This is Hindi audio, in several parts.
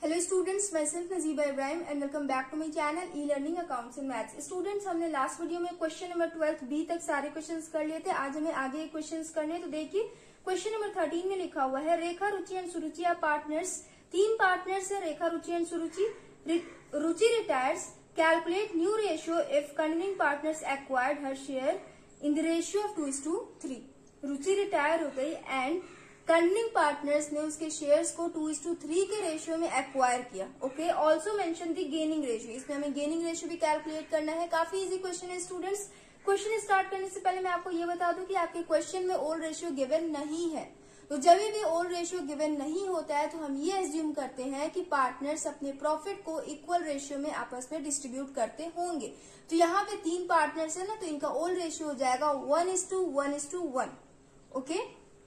हेलो स्टूडेंट्स, मैं सिर्फ Najiba Ibrahim and welcome back to my channel e learning accounts and maths. Students, हमने लास्ट वीडियो में क्वेश्चन नंबर 12 बी तक सारे क्वेश्चंस कर लिए थे। आज हमें आगे क्वेश्चंस करने हैं। तो देखिए क्वेश्चन नंबर 13 में लिखा हुआ है, Rekha, Ruchi and Suruchi are partners. 3 partners है, Rekha, Ruchi and Suruchi. Ruchi retires, calculate new ratio if continuing partners acquired her share in the ratio of 2:3। Ruchi retire हो गई एंड कंटिन्यूइंग पार्टनर्स ने उसके शेयर्स को 2:3 के रेशियो में एक्वायर किया। Okay, also mention the gaining ratio. इसमें हमें गेनिंग रेशियो भी कैलकुलेट करना है। काफी इजी क्वेश्चन है स्टूडेंट्स। क्वेश्चन स्टार्ट करने से पहले मैं आपको ये बता दूं कि आपके क्वेश्चन में ओल्ड रेशियो गिवन नहीं है। तो जब भी ओल्ड रेशियो गिवन नहीं होता है तो हम ये एज्यूम करते हैं कि पार्टनर्स अपने प्रॉफिट को इक्वल रेशियो में आपस में डिस्ट्रीब्यूट करते होंगे। तो यहाँ पे 3 पार्टनर्स है ना, तो इनका ओल्ड रेशियो हो जाएगा 1:1:1। ओके,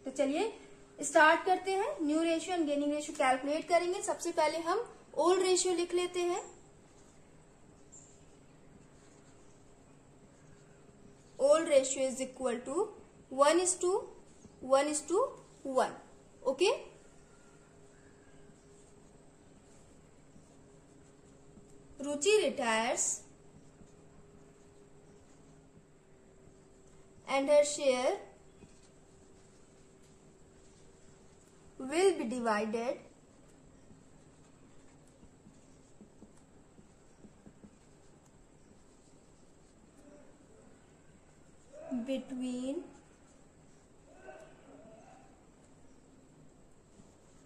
तो चलिए स्टार्ट करते हैं। New ratio and gaining ratio calculate करेंगे। सबसे पहले हम ओल्ड रेशियो लिख लेते हैं। Old ratio is equal to 1:1:1। Okay, Ruchi retires and her share will be divided between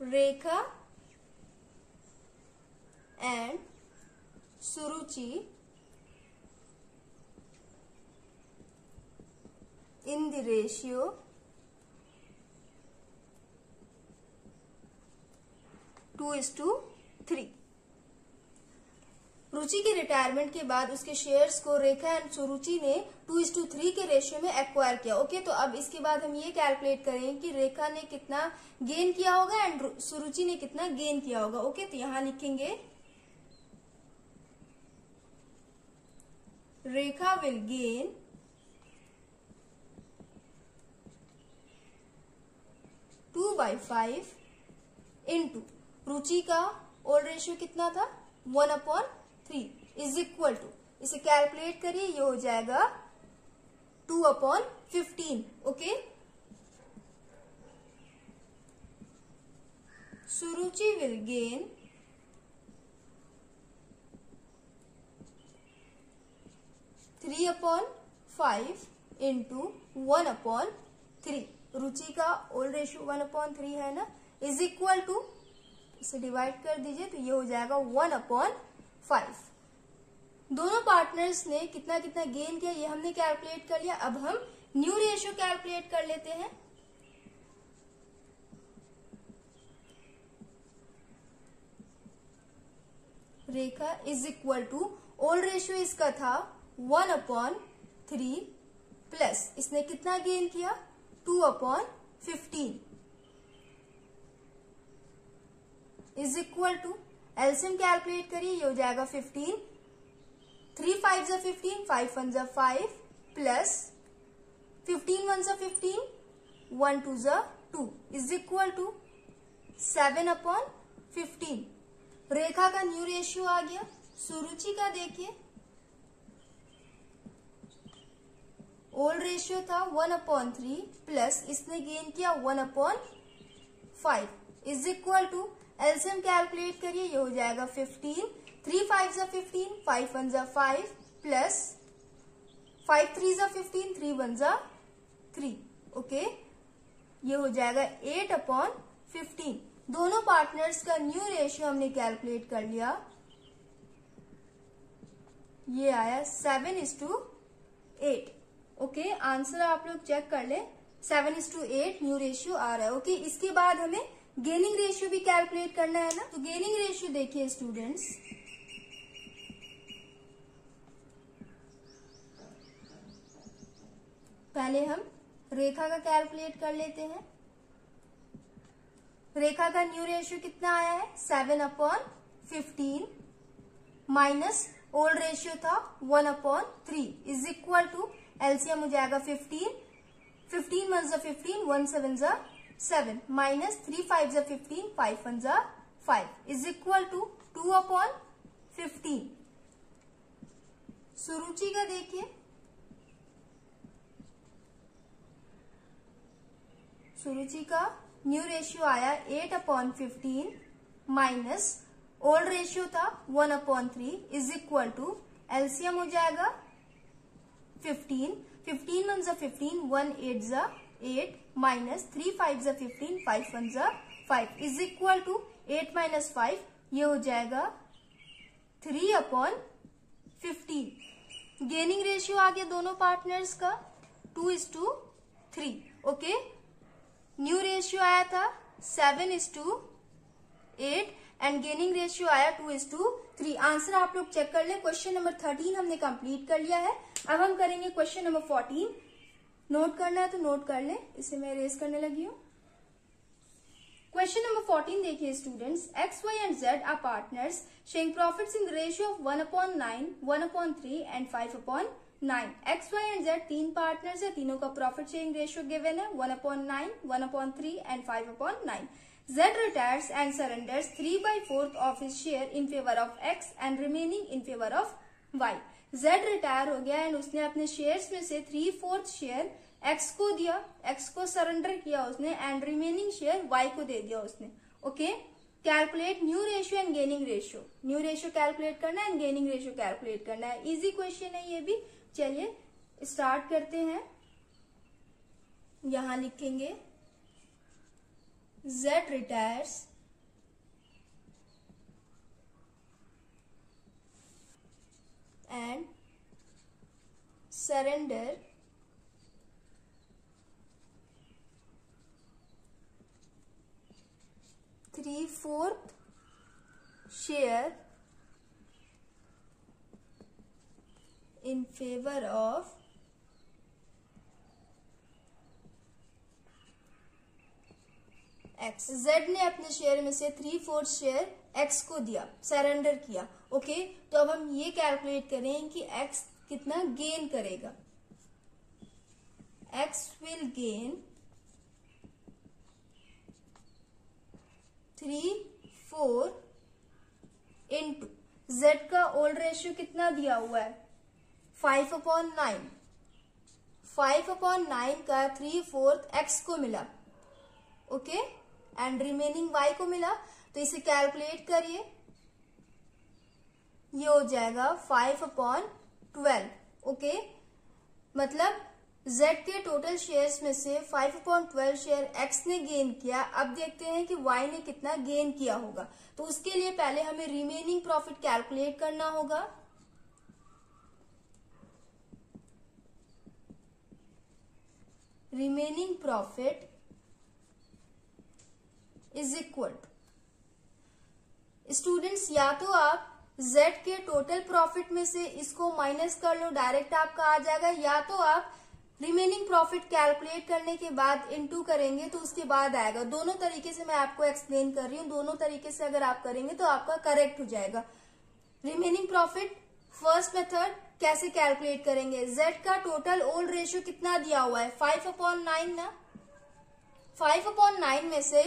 Rekha and Suruchi in the ratio 2:3। रुचि के रिटायरमेंट के बाद उसके शेयर्स को रेखा एंड सुरुचि ने 2:3 के रेशियो में एक्वायर किया। ओके, तो अब इसके बाद हम ये कैलकुलेट करेंगे कि रेखा ने कितना गेन किया होगा एंड सुरुचि ने कितना गेन किया होगा। ओके, तो यहां लिखेंगे रेखा विल गेन 2/5 इंटू रुचि का ओल्ड रेशियो कितना था 1/3 इज इक्वल टू, इसे कैलकुलेट करिए, ये हो जाएगा 2/15। Okay, Suruchi will gain 3/5 into 1/3। रुचि का ओल्ड रेशियो 1/3 है ना, इज इक्वल टू, इसे डिवाइड कर दीजिए तो ये हो जाएगा 1/5। दोनों पार्टनर्स ने कितना कितना गेन किया ये हमने कैलकुलेट कर लिया। अब हम न्यू रेशियो कैलकुलेट कर लेते हैं। Rekha is equal to, old ratio इसका था 1/3 प्लस इसने कितना गेन किया 2/15 is equal to, LCM calculate करिए, ये हो जाएगा 15। 3 5 जा 15, 5 1 जा 5 प्लस 15 1 जा 15, 1 2 जा 2 इज इक्वल टू 7/15। रेखा का न्यू रेशियो आ गया। सुरुचि का देखिए, ओल्ड रेशियो था 1/3 प्लस इसने गेन किया 1/5 is equal to, LCM calculate करिए, ये हो जाएगा 15। 3 5 जा 15, 5 1 जा 5 प्लस 5 3 जा 15, 3 1 जा 3। ओके, ये हो जाएगा 8/15। दोनों पार्टनर्स का न्यू रेशियो हमने कैलकुलेट कर लिया, ये आया 7:8। ओके, आंसर आप लोग चेक कर ले, 7:8 न्यू रेशियो आ रहा है। ओके, इसके बाद हमें गेनिंग रेशियो भी कैलकुलेट करना है ना। तो गेनिंग रेशियो देखिए स्टूडेंट्स, पहले हम रेखा का कैलकुलेट कर लेते हैं। रेखा का न्यू रेशियो कितना आया है 7/15 माइनस ओल्ड रेशियो था 1/3 इज इक्वल टू, एलसीएम हो जाएगा 15। 15 1 जा 15, 1 7 जा 7 माइनस 3 5 जा 15, 5 1 जा 5 इज इक्वल टू 2/15। सुरुचि का देखिए, सुरुचि का न्यू रेशियो आया 8/15 माइनस ओल्ड रेशियो था 1/3 इज इक्वल टू एलसीएम हो जाएगा 15, 15 1 15, 1 8 8 minus 3 5 15, 5 1 5 is equal to 8 minus 5, ये हो जाएगा 3/15। गेनिंग रेशियो आ गया दोनों पार्टनर्स का 2:3। ओके, न्यू रेशियो आया था 7:8 एंड गेनिंग रेशियो आया 2:3। आंसर आप लोग चेक कर ले। क्वेश्चन नंबर 13 हमने कंप्लीट कर लिया है। अब हम करेंगे क्वेश्चन नंबर 14। नोट करना है तो नोट कर ले, इसे मैं रेस करने लगी हूँ। क्वेश्चन नंबर 14 देखिए students, X Y and Z are partners sharing profits in the ratio of 1/9, 1/3 and 5/9। X Y and Z तीन पार्टनर्स है, तीनों का प्रॉफिट शेयरिंग रेशियो गिवन है 1/9, 1/3 and 5/9। Z retires and surrenders 3/4 of his share in favor of X and remaining in favor of Y। Z retire हो गया एंड उसने अपने शेयर्स में से 3/4 शेयर X को दिया, X को सरेंडर किया उसने एंड रिमेनिंग शेयर Y को दे दिया उसने। Okay, calculate new ratio and gaining ratio. New ratio calculate करना है एंड गेनिंग रेशियो कैलकुलेट करना है। इजी क्वेश्चन है ये भी। चलिए स्टार्ट करते हैं। यहां लिखेंगे Z retires and surrender 3/4 share in favor of X। Z ने अपने शेयर में से 3/4 शेयर X को दिया, सरेंडर किया। ओके, तो अब हम ये कैलकुलेट करें कि X कितना गेन करेगा। X will gain 3/4 into Z का ओल्ड रेशियो कितना दिया हुआ है 5/9। 5/9 का 3/4 X को मिला, ओके, एंड रिमेनिंग Y को मिला। तो इसे कैलकुलेट करिए, ये हो जाएगा 5/12। ओके, मतलब Z के टोटल शेयर्स में से 5/12 शेयर X ने गेन किया। अब देखते हैं कि Y ने कितना गेन किया होगा। तो उसके लिए पहले हमें रिमेनिंग प्रॉफिट कैलकुलेट करना होगा। Remaining profit is equal to, students या तो आप Z के टोटल प्रॉफिट में से इसको माइनस कर लो, डायरेक्ट आपका आ जाएगा, या तो आप रिमेनिंग प्रॉफिट कैलकुलेट करने के बाद इनटू करेंगे तो उसके बाद आएगा। दोनों तरीके से मैं आपको एक्सप्लेन कर रही हूँ, दोनों तरीके से अगर आप करेंगे तो आपका करेक्ट हो जाएगा। रिमेनिंग प्रॉफिट फर्स्ट मेथड कैसे कैलकुलेट करेंगे, Z का टोटल ओल्ड रेशियो कितना दिया हुआ है 5/9 ना। 5/9 में से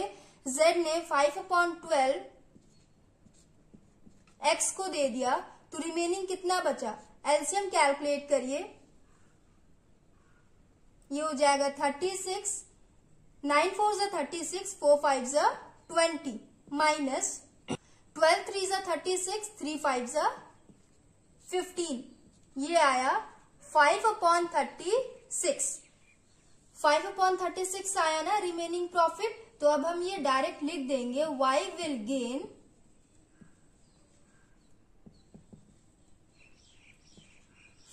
Z ने 5/12 X को दे दिया, तो रिमेनिंग कितना बचा। एलसीएम कैलकुलेट करिए, ये हो जाएगा 36, 9 4 36, 4 5 20 माइनस 12 3 36, 3 5 15, ये आया 5/36। 5/36 आया ना रिमेनिंग प्रॉफिट। तो अब हम ये डायरेक्ट लिख देंगे, Y विल गेन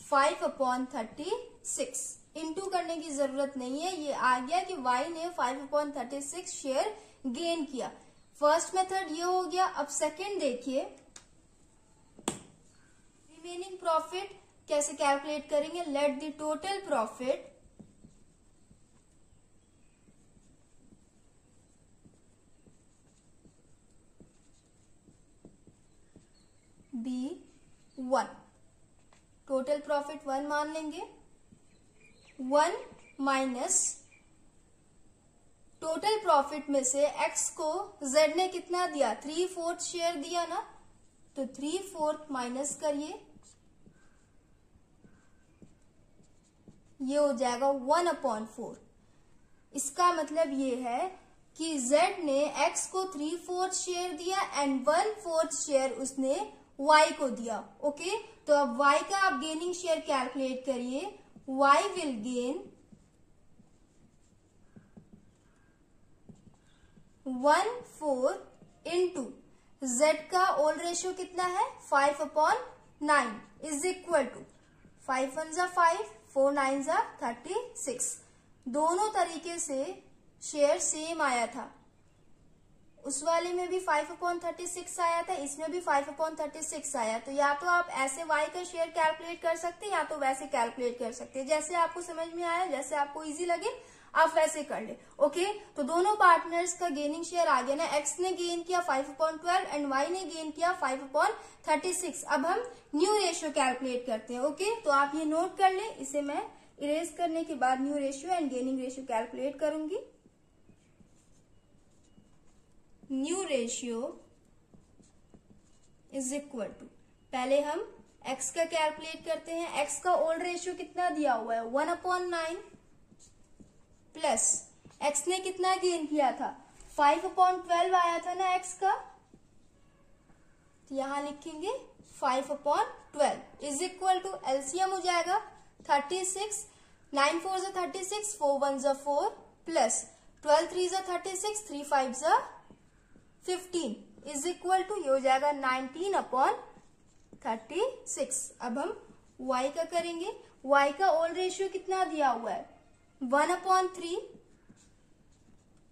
5/36। इंटू करने की जरूरत नहीं है, ये आ गया कि Y ने 5/36 शेयर गेन किया। फर्स्ट मेथड ये हो गया। अब सेकंड देखिए, रिमेनिंग प्रॉफिट कैसे कैलकुलेट करेंगे। Let the total profit be 1। Total profit 1 मान लेंगे। 1 माइनस टोटल प्रॉफिट में से x को z ने कितना दिया, 3/4 शेयर दिया ना, तो 3/4 माइनस करिए, ये हो जाएगा 1/4। इसका मतलब ये है कि z ने x को 3/4 शेयर दिया एंड 1/4 शेयर उसने y को दिया। ओके, तो अब y का आप गेनिंग शेयर कैलकुलेट करिए। y will gain 1/4 into z का ओल्ड रेशियो कितना है, 5/9 इज इक्वल टू 5 1 जा 5, 4 9 जा 36। दोनों तरीके से शेयर सेम आया था, उस वाले में भी 5/36 आया था, इसमें भी 5/36 आया। तो या तो आप ऐसे y का शेयर कैलकुलेट कर सकते हैं या तो वैसे कैलकुलेट कर सकते हैं, जैसे आपको समझ में आया, जैसे आपको इजी लगे आप वैसे कर ले। ओके, तो दोनों पार्टनर्स का गेनिंग शेयर आ गया ना, x ने गेन किया 5/12 एंड y ने गेन किया 5/36। अब हम न्यू रेशियो कैलकुलेट करते हैं। ओके, तो आप ये नोट कर ले, इसे मैं इरेज करने के बाद new ratio and gaining ratio calculate करूंगी। New ratio is equal to, पहले हम x का कैलकुलेट करते हैं। x का ओल्ड रेशियो कितना दिया हुआ है, 1/9 प्लस x ने कितना गेन किया था, 5/12 आया था ना x का, तो यहां लिखेंगे 5/12 इज इक्वल टू एलसीएम हो जाएगा 36, 9 4 जा 36, 4 1 जा 4 प्लस 12 3 जा 36, 3 5 जा 15 इज इक्वल टू, ये हो जाएगा 19/36। अब हम y का करेंगे। y का ओल्ड रेशियो कितना दिया हुआ है, 1/3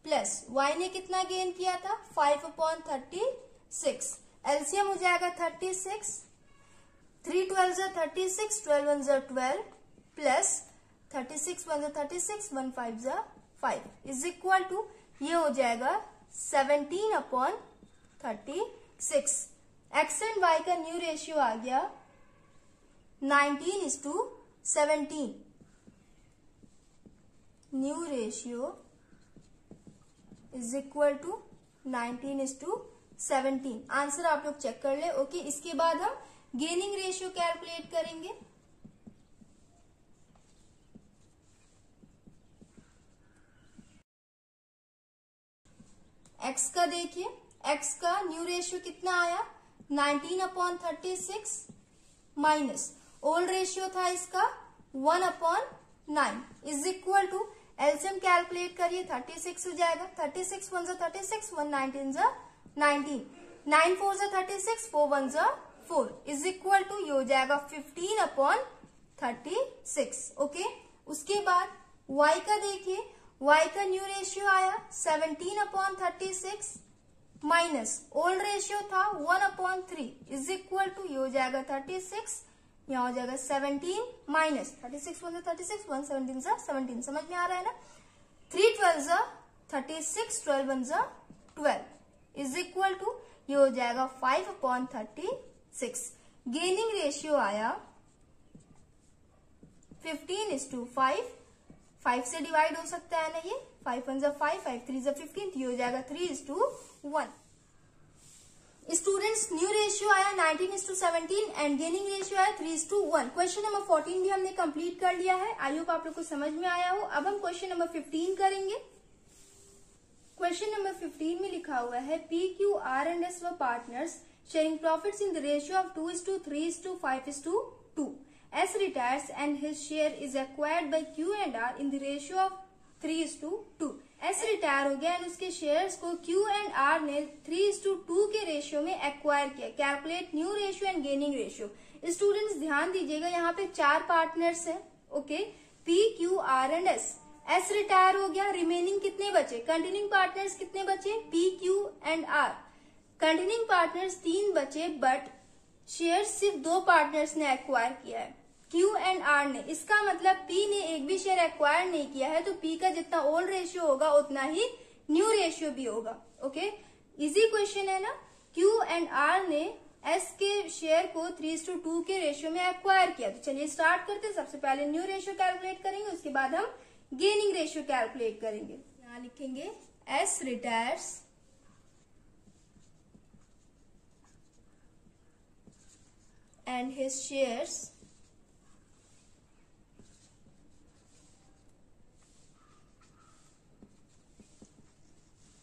प्लस y ने कितना गेन किया था, 5/36। एलसीएम हो जाएगा 36, 3 12 जा 36, 12 1 जा 12 प्लस 36 1 जा 36, 1 5 जा 5 इज इक्वल टू, ये हो जाएगा 17/36। x एंड y का न्यू रेशियो आ गया 19:17। New ratio is equal to 19:17। Answer आप लोग चेक कर ले। ओके, इसके बाद हम गेनिंग रेशियो कैलकुलेट करेंगे। x का देखिए, x का न्यू रेशियो कितना आया, 19/36 माइनस ओल्ड रेशियो था इसका 1/9 is equal to, LCM calculate करिए, 36 हो जाएगा, 36 1 जा 36, 1 19 जा 19, 9 4 जा 36, 4 1 जा 4 इज इक्वल टू, ये हो जाएगा 15/36। ओके, उसके बाद y का देखिए, y का न्यू रेशियो आया 17/36 माइनस ओल्ड रेशियो था 1/3 इज इक्वल टू, ये हो जाएगा 36, यहाँ हो जाएगा 17 माइनस 36 1 जा 36, 1 17 जा 17, समझ में आ रहा है ना, 3 12 जा 36, 12 1 जा 12 इज इक्वल टू, ये हो जाएगा 5/36। गेनिंग रेशियो आया 15:5, 5 से डिवाइड हो सकता है ना, ये 5 1 जा 5, 5 3 जा 15, तो ये हो जाएगा 3:1। स्टूडेंट्स, न्यू रेशियो आया 19:17 एंड गेनिंग रेशियो आया 3:1। क्वेश्चन नंबर 14 भी हमने कंप्लीट कर लिया है। आई होप आप लोग को समझ में आया हो। अब हम क्वेश्चन नंबर 15 करेंगे। क्वेश्चन नंबर 15 में लिखा हुआ है, P Q R and S व partners sharing profits in the ratio of 2:3:5:2। S retires and his share is acquired by Q and R in the ratio of 3:2। S retire हो गया एंड उसके शेयर्स को Q एंड R ने 3:2 के रेशियो में एक्वायर किया। Calculate new ratio and gaining ratio. Students ध्यान दीजिएगा, यहाँ पे 4 पार्टनर्स हैं। Okay, P, Q, R and S। S retire हो गया, रिमेनिंग कितने बचे, कंटिन्यूइंग पार्टनर्स कितने बचे, P, Q and R। Continuing partners 3 बचे, बट शेयर सिर्फ 2 पार्टनर्स ने एक्वायर किया है, Q एंड R ने। इसका मतलब P ने एक भी शेयर एक्वायर नहीं किया है, तो P का जितना ओल्ड रेशियो होगा उतना ही न्यू रेशियो भी होगा। ओके, इजी क्वेश्चन है ना। Q एंड R ने S के शेयर को 3:2 के रेशियो में एक्वायर किया। तो चलिए स्टार्ट करते हैं। सबसे पहले न्यू रेशियो कैलकुलेट करेंगे, उसके बाद हम गेनिंग रेशियो कैलकुलेट करेंगे। यहाँ लिखेंगे S retires and his shares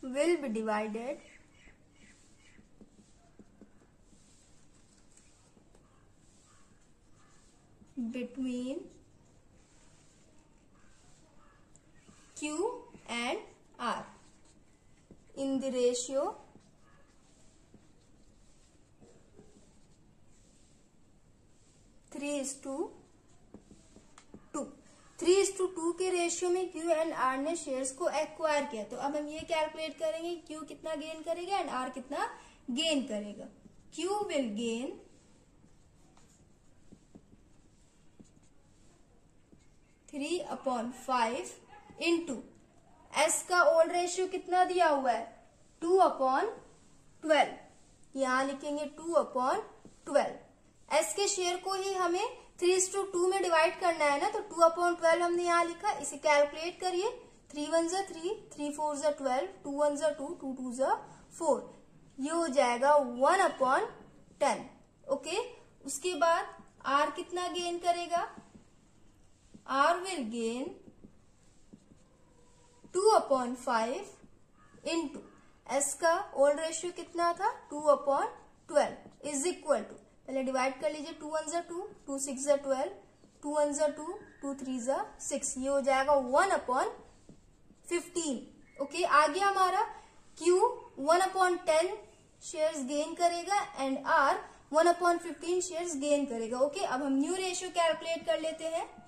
will be divided between Q and R in the ratio 3:2। 3:2 के रेशियो में Q एंड R ने शेयर्स को एक्वायर किया। तो अब हम ये कैलकुलेट करेंगे Q कितना गेन करेगा एंड R कितना गेन करेगा। Q will gain 3/5 into S का ओल्ड रेशियो कितना दिया हुआ है 2/12। यहां लिखेंगे 2/12। S के शेयर को ही हमें 3:2 में डिवाइड करना है ना, तो 2/12 हमने यहाँ लिखा। इसे कैलकुलेट करिए। 3 1 जा 3, 3 4 जा 12, 2 1 जा 2, 2 2 जा 4। ये हो जाएगा 1/10। ओके, उसके बाद R कितना गेन करेगा? R will gain 2/5 into S का ओल्ड रेशियो कितना था 2/12 इज इक्वल टू, पहले डिवाइड कर लीजिए। 2 1 जा 2, 2 6 जा 12, 2 1 जा 2, 2 3 जा 6। ये हो जाएगा 1/15। ओके, आगे हमारा Q 1/10 शेयर्स गेन करेगा एंड R 1/15 शेयर्स गेन करेगा। ओके, अब हम न्यू रेशियो कैलकुलेट कर लेते हैं।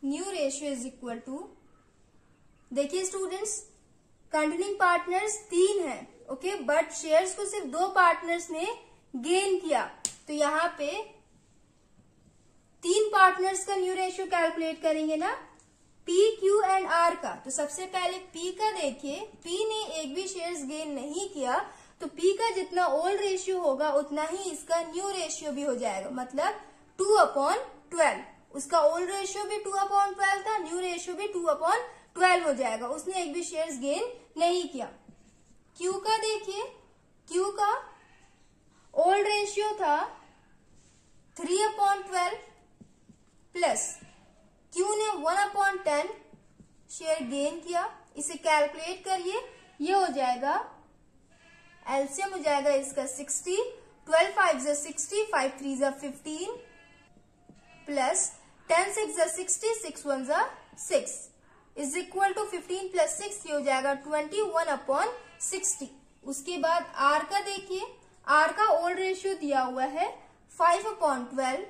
New ratio is equal to, देखिए स्टूडेंट्स, कंटिन्यूइंग पार्टनर्स 3 हैं। ओके, बट शेयर्स को सिर्फ 2 पार्टनर्स ने गेन किया। तो यहाँ पे 3 पार्टनर्स का न्यू रेशियो कैलकुलेट करेंगे ना, P, Q एंड R का। तो सबसे पहले P का देखिए, P ने एक भी शेयर्स गेन नहीं किया, तो P का जितना ओल्ड रेशियो होगा उतना ही इसका न्यू रेशियो भी हो जाएगा, मतलब 2/12। उसका ओल्ड रेशियो भी 2/12 था, न्यू रेशियो भी 2/12 हो जाएगा। उसने एक भी शेयर्स गेन नहीं किया। Q का देखिए, Q का ओल्ड रेशियो था 3/12 प्लस Q ने 1/10 शेयर गेन किया। इसे कैलकुलेट करिए, ये हो जाएगा, एलसीएम हो जाएगा इसका 60। 12 5 जा 60, 5 3 जा 15 प्लस 10 6 जा 60, 6 1 जा 6 इज इक्वल टू 15 प्लस 6, ये हो जाएगा 21/60। उसके बाद R का देखिए, R का ओल्ड रेशियो दिया हुआ है 5/12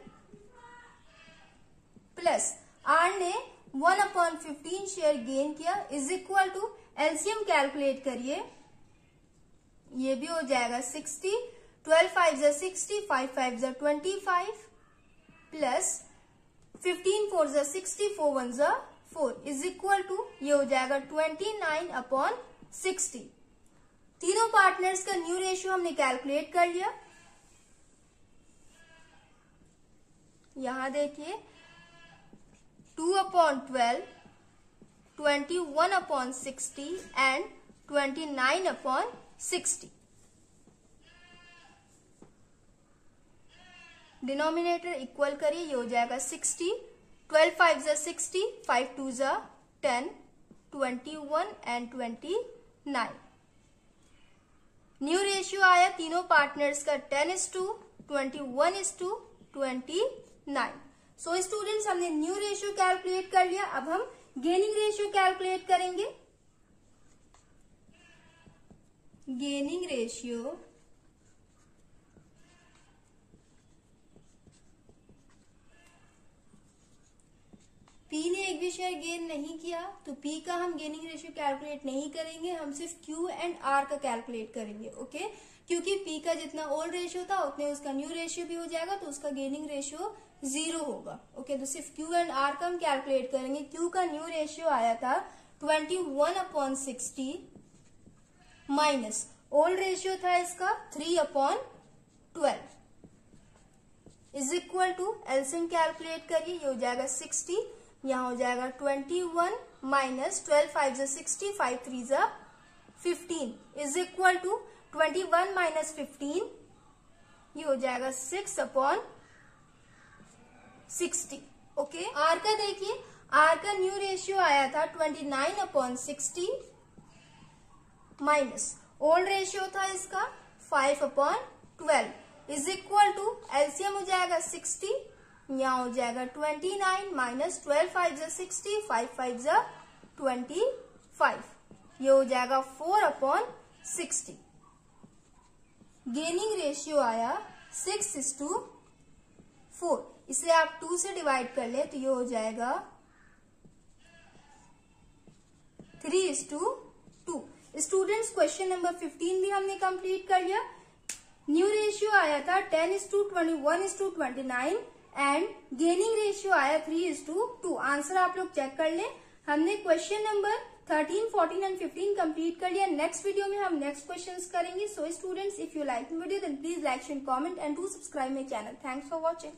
प्लस R ने 1/15 शेयर गेन किया is equal to, LCM calculate करिए, ये भी हो जाएगा 60। 12 5 जा 60, 5 5 जा 25 प्लस 15 4 जा 60, 4 1 जा 4 इज इक्वल टू, ये हो जाएगा 29/60। तीनों पार्टनर्स का न्यू रेशियो हमने कैलकुलेट कर लिया। यहां देखिए 2/12, 21/60 एंड 29/60। डिनोमिनेटर इक्वल करिए, ये हो जाएगा 60। 12 5 जा 60, 5 2 जा 10, 21 एंड 29। न्यू रेशियो आया तीनों पार्टनर्स का 10:21:29। सो स्टूडेंट्स, हमने न्यू रेशियो कैलकुलेट कर लिया। अब हम गेनिंग रेशियो कैलकुलेट करेंगे। गेनिंग रेशियो P ने एक भी शेयर गेन नहीं किया, तो P का हम गेनिंग रेशियो कैलकुलेट नहीं करेंगे, हम सिर्फ Q एंड R का कैलकुलेट करेंगे। ओके, क्योंकि P का जितना ओल्ड रेशियो था उतने उसका न्यू रेशियो भी हो जाएगा, तो उसका गेनिंग रेशियो 0 होगा। ओके, तो सिर्फ Q एंड R का हम कैलकुलेट करेंगे। Q का न्यू रेशियो आया था 21/60 माइनस ओल्ड रेशियो था इसका 3/12 is equal to, LCM calculate करिए, ये हो जाएगा 60। यहाँ हो जाएगा 21 minus 12 5 60 5 3 15 is equal to 21 minus 15, ये हो जाएगा 6/60। ओके, आर का देखिए, आर का न्यू रेशियो आया था 29/60 माइनस ओल्ड रेशियो था इसका 5/12 इज इक्वल टू एलसीएम हो जाएगा 60, यहाँ हो जाएगा 29 माइनस 12 5 60 5 5 25, ये हो जाएगा 4/60। गेनिंग रेशियो आया 6:4, इसे आप 2 से डिवाइड कर ले तो ये हो जाएगा 3:2। स्टूडेंट्स क्वेश्चन नंबर 15 भी हमने कंप्लीट कर लिया। न्यू रेशियो आया था 10:21:29 एंड गेनिंग रेशियो आया 3:2। आंसर आप लोग चेक कर लें। हमने क्वेश्चन नंबर 13, 14 एंड 15 कंप्लीट कर लिया। नेक्स्ट वीडियो में हम नेक्स्ट क्वेश्चंस करेंगे। So students, if you like video then please like, share, comment and do subscribe my channel. Thanks for watching.